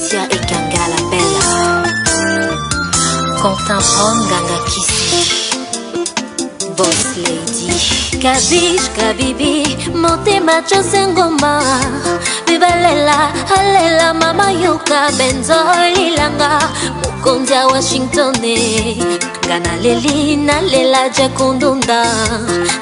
Cynthia et Kanga la belle. Quentin Prom, Ganga Kisi. Boss Lady. Kabish, Kabibi, Monte Macho Sengoma. Bibalela, Halela, Mama Yuka, Benzo, Lilanga. Mukondia Washington. Gana Lelina, Lela Jakundunda.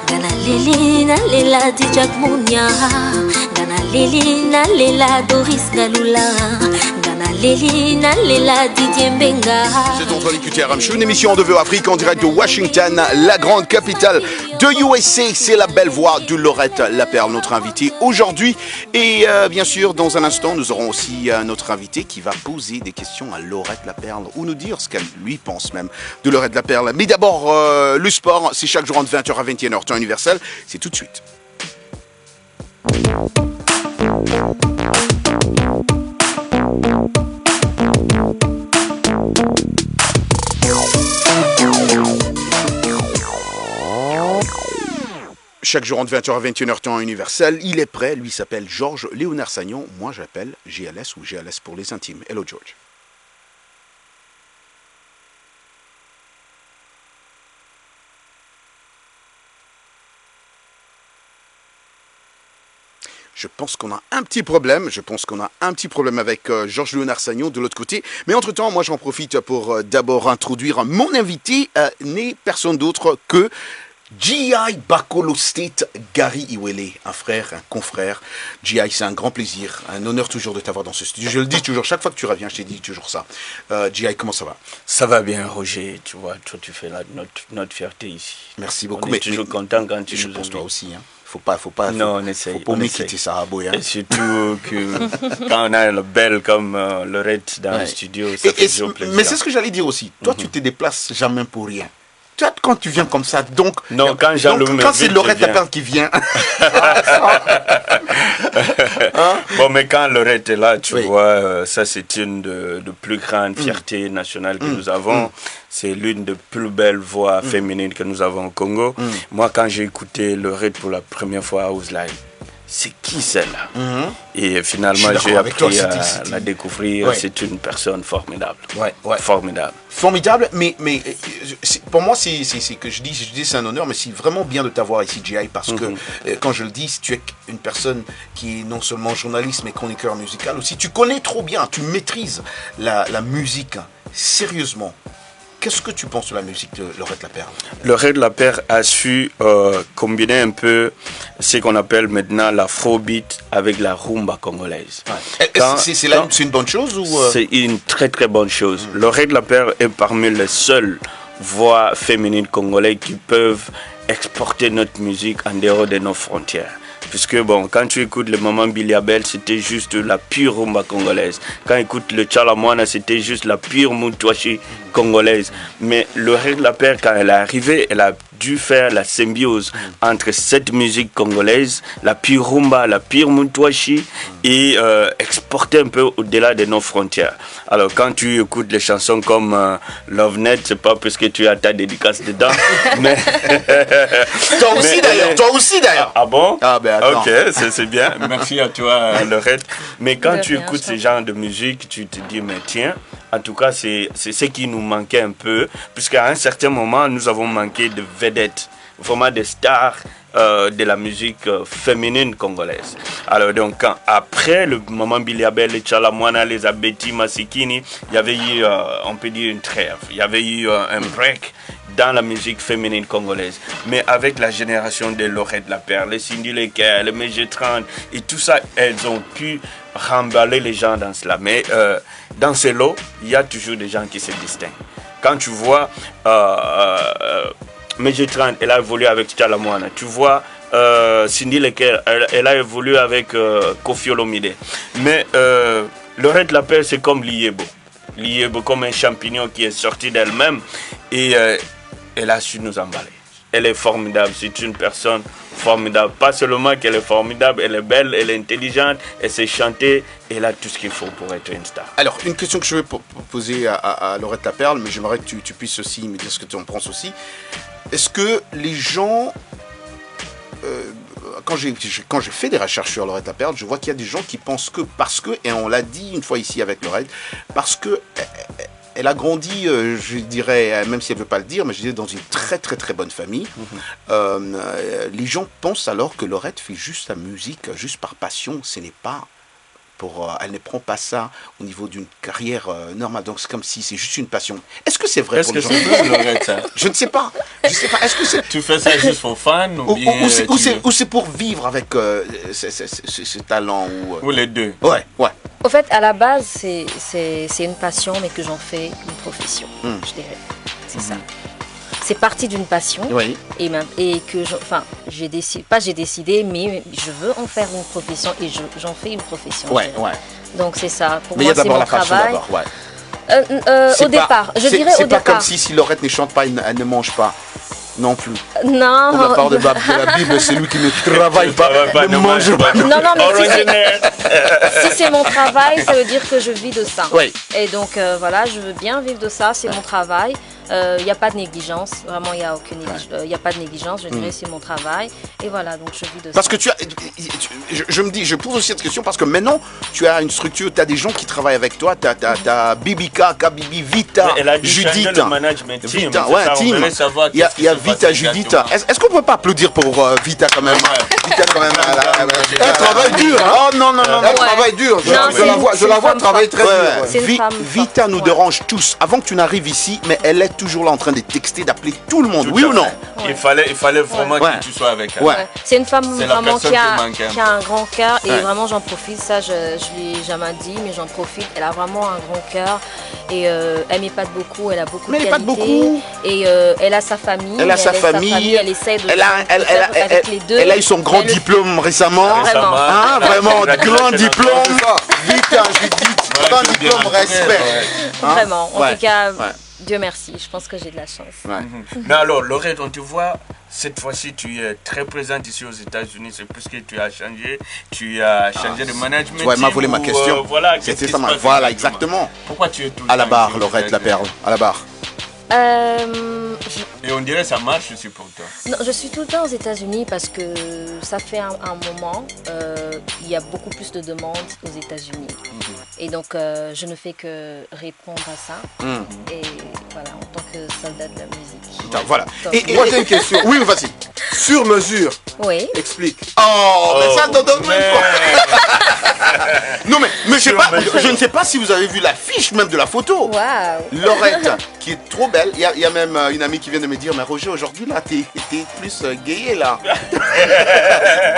Gana Lelina, Lela Dijak Munya. Gana Lelina, Lela Doris Galula. Gana Lelina, Lela Didier Mbenga. C'est entre les QTRM Show, une émission de Vœux Afrique en direct de Washington, la grande capitale de USA. C'est la belle voix de Laurette Laperle, notre invitée aujourd'hui. Et bien sûr, dans un instant, nous aurons aussi notre invité qui va poser des questions à Laurette Laperle ou nous dire ce qu'elle lui pense même de Laurette Laperle. Mais d'abord, le sport, c'est chaque jour entre 20h à 21h, temps universel. C'est tout de suite. Chaque jour entre 20h à 21h temps universel, il est prêt, lui s'appelle Georges Léonard Sagnon, moi j'appelle GLS ou GLS pour les intimes. Hello George. Je pense qu'on a un petit problème. Avec Georges Léonard Sagnon de l'autre côté. Mais entre-temps, moi j'en profite pour d'abord introduire mon invité, n'est personne d'autre que G.I. Bakolo State Gary Iwele, un frère, un confrère. G.I., c'est un grand plaisir, un honneur toujours de t'avoir dans ce studio. Je le dis toujours, chaque fois que tu reviens, je te dis toujours ça. G.I., comment ça va? Ça va bien, Roger. Tu vois, toi, tu fais notre fierté ici. Merci beaucoup. On est toujours content quand tu je nous pense invites. toi aussi, hein. Faut pas quitter ça à Boya. Et surtout que quand on a le belle comme Laurette dans le studio, ça fait toujours plaisir. Mais c'est ce que j'allais dire aussi. Toi, tu te déplaces jamais pour rien. Toi, quand tu viens comme ça, donc... Non, quand c'est Laurette Laperle qui vient. Bon, mais quand Laurette est là, tu vois, ça c'est une de plus grandes fiertés nationales que nous avons. C'est l'une des plus belles voix féminines que nous avons au Congo. Moi, quand j'ai écouté Laurette pour la première fois à Ouzlaï, c'est qui celle-là? Et finalement, j'ai appris à la découvrir. C'est une personne formidable. Formidable, mais pour moi, c'est que je dis c'est un honneur, mais c'est vraiment bien de t'avoir ici, G.I., parce que quand je le dis, tu es une personne qui est non seulement journaliste, mais chroniqueur musical aussi. Tu connais trop bien, tu maîtrises la musique, sérieusement. Qu'est-ce que tu penses de la musique de Laurette Laperle? Laurette Laperle a su combiner un peu ce qu'on appelle maintenant l'afrobeat avec la rumba congolaise. C'est une bonne chose ou C'est une très très bonne chose. Laurette Laperle est parmi les seules voix féminines congolaises qui peuvent exporter notre musique en dehors de nos frontières. Puisque bon, quand tu écoutes le Maman Biliabel, c'était juste la pure rumba congolaise. Quand tu écoutes le Tchalamwana, c'était juste la pure Moutouachi congolaise. Mais Laurette Laperle, quand elle est arrivée, elle a dû faire la symbiose entre cette musique congolaise, la pure rumba, la pure Moutouachi, et exporter un peu au-delà de nos frontières. Alors quand tu écoutes les chansons comme Love Net, c'est pas parce que tu as ta dédicace dedans, mais... Toi aussi d'ailleurs. Ah bon? Ah ben attends. Ok, c'est bien. Merci à toi, Laurette. Mais quand tu écoutes ce genre de musique, tu te dis, mais tiens, en tout cas, c'est ce qui nous manquait un peu, puisqu'à un certain moment, nous avons manqué de vedettes, vraiment des stars de la musique féminine congolaise. Alors donc, après le Maman Biliabel, les Tchalamwana, les Abeti, Masikini, il y avait eu, on peut dire, une trêve. Il y avait eu un break dans la musique féminine congolaise. Mais avec la génération de Laurette Laperle, les Cindy Leker, les MG30 et tout ça, elles ont pu remballer les gens dans cela. Mais dans ce lot, il y a toujours des gens qui se distinguent. Quand tu vois MG30, elle a évolué avec Tchalamwana. Tu vois Cindy Leker, elle a évolué avec Koffi Olomide. Mais Laurette Laperle, c'est comme Liébo. Liébo comme un champignon qui est sorti d'elle-même. Et elle a su nous emballer. Elle est formidable, c'est une personne formidable. Pas seulement qu'elle est formidable, elle est belle, elle est intelligente, elle sait chanter, elle a tout ce qu'il faut pour être une star. Alors, une question que je vais poser à Laurette Laperle, mais j'aimerais que tu puisses aussi me dire ce que tu en penses aussi. Est-ce que les gens, quand j'ai fait des recherches sur Laurette Laperle, je vois qu'il y a des gens qui pensent que parce que, et on l'a dit une fois ici avec Laurette, parce que elle a grandi, je dirais, même si elle ne veut pas le dire, mais je dirais dans une très très très bonne famille. Les gens pensent alors que Laurette fait juste la musique, juste par passion. Ce n'est pas elle ne prend pas ça au niveau d'une carrière normale. Donc c'est comme si c'est juste une passion. Est-ce que c'est vrai pour les gens? Est-ce que c'est Laurette ça? Je ne sais pas. Je sais pas. Est-ce que c'est... Tu fais ça juste pour fun ou c'est pour vivre avec ce talent ou les deux? Ouais. Au fait, à la base, c'est une passion, mais que j'en fais une profession, je dirais. C'est ça. C'est parti d'une passion. Oui. Et que j'ai décidé, mais je veux en faire une profession et j'en fais une profession. Ouais. Donc c'est ça. Pour mais moi, il y a d'abord mon la passion travail. d'abord, Au départ, je dirais au c'est pas départ. comme si Laurette ne chante pas, elle ne mange pas. Non plus. Non. Comme la part de la Bible, c'est lui qui ne travaille pas, ne mange pas. Non, mais si c'est mon travail, ça veut dire que je vis de ça. Oui. Et donc voilà, je veux bien vivre de ça, c'est mon travail. Il n'y a pas de négligence, vraiment il n'y a aucune il y a pas de négligence, je dirais c'est mon travail. Et voilà, donc je vis de parce ça. que je me dis, je pose aussi cette question parce que maintenant tu as une structure, tu as des gens qui travaillent avec toi, tu as Bibika, Kabibi, Vita, Judith. Le management team. Vita, ouais, team. Il y a Vita, Judith. Est-ce qu'on peut pas applaudir pour Vita quand même? Vita quand même. Elle travaille dur, hein? Oh non. Elle travaille dur. Je la vois travailler très dur. Vita nous dérange tous. Avant que tu n'arrives ici, mais elle est toujours là en train de texter, d'appeler tout le monde, oui ou non? Il fallait vraiment que tu sois avec elle. Ouais. C'est une femme vraiment qui a un grand cœur et Ouais. vraiment j'en profite, ça je lui ai jamais dit, mais j'en profite. Elle a vraiment un grand cœur et elle m'épate beaucoup, elle a beaucoup Mais de elle épate qualités. beaucoup. Et elle a sa famille. Elle a sa famille. Elle essaie de Elle faire avec les deux. a eu son grand diplôme récemment. Vraiment. Hein, vraiment, grand diplôme. Vita, Judith, grand je veux diplôme, dire, respect. Hein? Vraiment, en Ouais. tout cas, Ouais. Dieu merci, je pense que j'ai de la chance. Ouais. Mais alors, Laurette, on te voit, cette fois-ci, tu es très présente ici aux États-Unis. C'est plus que tu as changé de management. Ouais, m'a volé ma question. Voilà, C'était ça, voilà, exactement. Pourquoi tu es tout le À la temps barre, ici aux Laurette États-Unis? Laperle, à la barre. Et on dirait que ça marche aussi pour toi. Non, je suis tout le temps aux États-Unis parce que ça fait un moment, il y a beaucoup plus de demandes aux États-Unis. Et donc, je ne fais que répondre à ça. Et voilà, en tant que soldat de la musique. Attends, voilà. Donc, Moi j'ai une question. Oui, vas-y. Sur mesure. oui. Explique. Oh, mais ça, non, mais je sais pas, mesure. je ne sais pas si vous avez vu l'affiche même de la photo. Waouh. Laurette, qui est trop belle. Il y a même une amie qui vient de me dire, mais Roger, aujourd'hui, là, t'es plus gayé, là.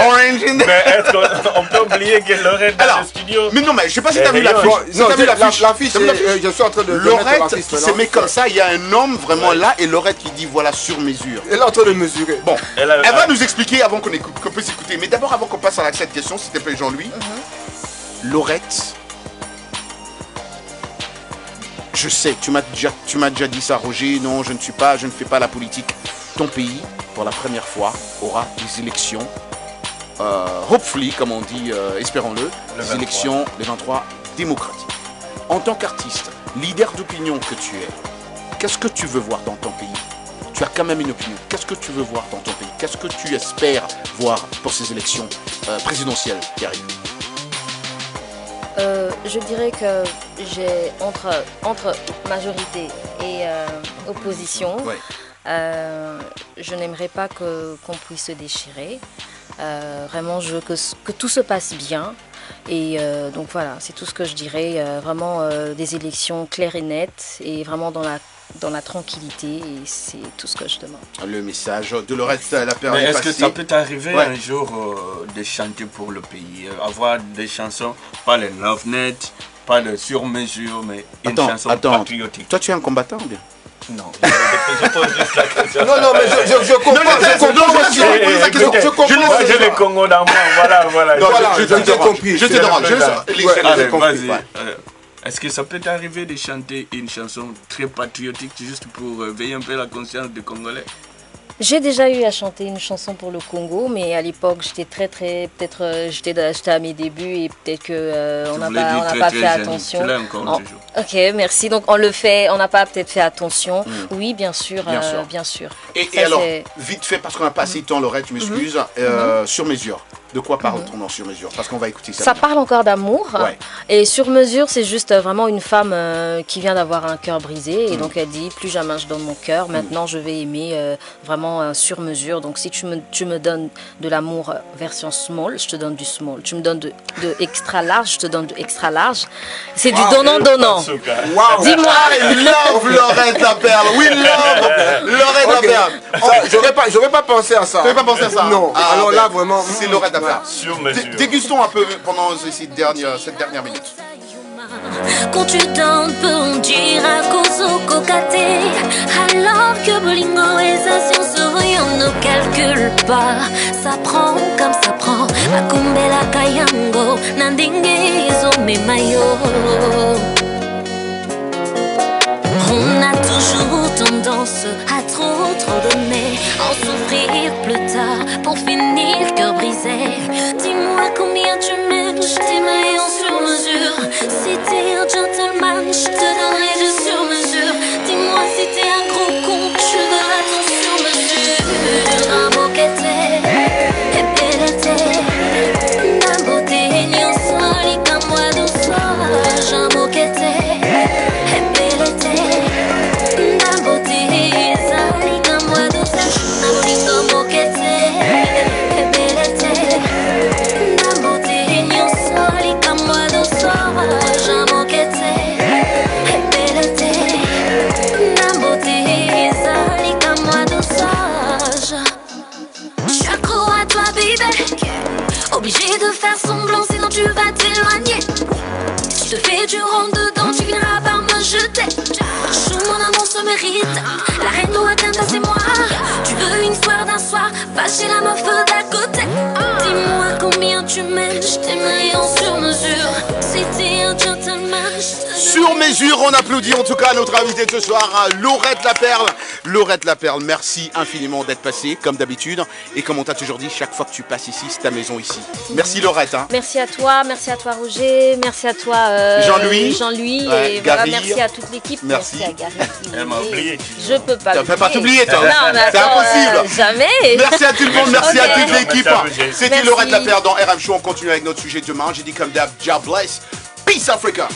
Orange in Mais est-ce qu'on peut oublier que Laurette dans Alors, le studio? mais non, mais je sais pas si t'as vu Bon, l'affiche. Si Non, t'as vu l'affiche. l'affiche, T'as vu l'affiche je suis en train de mettre Laurette l'affiche s'est maintenant. mis comme ça, il y a un homme vraiment là, et Laurette qui dit, voilà, sur mesure. Elle est en train de mesurer. Bon, Elle elle a- va nous expliquer avant qu'on puisse écouter. Mais d'abord, avant qu'on passe à cette question, s'il te plaît, Jean-Louis. Laurette, je sais, tu m'as déjà dit ça, Roger. Non, je ne fais pas la politique. Ton pays, pour la première fois, aura des élections. Hopefully, comme on dit, espérons-le, des 23. élections les 23 démocratiques. En tant qu'artiste, leader d'opinion que tu es, qu'est-ce que tu veux voir dans ton pays? Tu as quand même une opinion. Qu'est-ce que tu veux voir dans ton pays? Qu'est-ce que tu espères voir pour ces élections présidentielles qui arrivent? Je dirais que j'ai entre majorité et opposition, Ouais. je n'aimerais pas qu'on puisse se déchirer. Vraiment, je veux que tout se passe bien. Et donc voilà, c'est tout ce que je dirais. Vraiment des élections claires et nettes et vraiment dans la tranquillité. Et c'est tout ce que je demande. Le message de Laurette Laperle Mais est est-ce que passé. ça peut t'arriver Ouais. un jour de chanter pour le pays, avoir des chansons, pas les love net, pas de sur-mesure, mais une chanson patriotique? Toi, tu es un combattant ou bien? Non, je pose juste la question. Non, mais je comprends. Je comprends. Moi, j'ai le Congo dans moi, voilà. Non, Voilà, je j'ai compris. Je te demande. Allez, compris. vas-y. Ouais. Est-ce que ça peut t'arriver de chanter une chanson très patriotique juste pour veiller un peu la conscience des Congolais? J'ai déjà eu à chanter une chanson pour le Congo, mais à l'époque j'étais peut-être j'étais à mes débuts et peut-être que on n'a pas fait attention. Tu l'as encore toujours. Ok, merci. Donc on n'a pas peut-être fait attention. Oui, bien sûr. Et Ça, alors, c'est- vite fait, parce qu'on n'a pas assez de temps, Laurette, tu m'excuses, sur mesure. De quoi parle-t-on dans Sur mesure? Parce qu'on va écouter ça. Ça parle encore d'amour. Ouais. Et sur mesure, c'est juste vraiment une femme qui vient d'avoir un cœur brisé. Et donc elle dit, plus jamais je donne mon cœur. Maintenant, je vais aimer vraiment sur mesure. Donc si tu me donnes de l'amour version small, je te donne du small. Tu me donnes de extra large, je te donne de extra large. C'est du donnant-donnant. Wow. Dis-moi. I love Laurette la Perle. We love Laurette la Perle. J'aurais pas pensé à ça. Tu n'avais pas pensé à ça? Non. Ah, Alors ben, là, vraiment. c'est Laurette la Perle. Sur mesure. Dégustons un peu pendant cette dernière minute. Quand tu donnes pour dire à cause kokate, alors que Bolingo et sa science on ne calcule pas. Ça prend comme ça prend. Akumbela kayango, nandingue izo memayo. On a toujours tendance à trop donner, en souffrir plus tard pour finir cœur brisé. Dis-moi combien tu m'aimes, je t'aimerai en sur mesure. Si t'es un gentleman, je te donnerai du sur mesure. Dis-moi si t'es un gros con, je donnerai ton sur mesure. Un boquete, et belete, d'un beauté, nyon soli comme moi douceur. Un boquete. Obligé de faire semblant, sinon tu vas t'éloigner. Si je te fais du rond dedans, tu finiras par me jeter. Mon amour se mérite. La reine doit c'est moi. Tu veux une soirée d'un soir, va chez la meuf d'à côté. Dis-moi combien tu m'aimes, je t'aimerai en sur mesure. Si t'es un gentleman, Sur mesure, on applaudit en tout cas notre invité de ce soir, Laurette la Perle. Laurette la Perle, merci infiniment d'être passée, comme d'habitude. Et comme on t'a toujours dit, chaque fois que tu passes ici, c'est ta maison ici. Merci Laurette. Merci à toi Roger, merci à toi Jean-Louis, ouais, et Gary. voilà, merci à toute l'équipe. Merci. À Gary. Elle m'a oublié. Je peux pas. Tu ne peux pas t'oublier toi. Non, mais c'est attends, impossible. Jamais. Merci à tout le monde, merci Ok. à toute l'équipe. C'était Merci. Laurette la Perle dans RM Show. On continue avec notre sujet demain. J'ai dit comme d'hab, God bless. Peace Africa.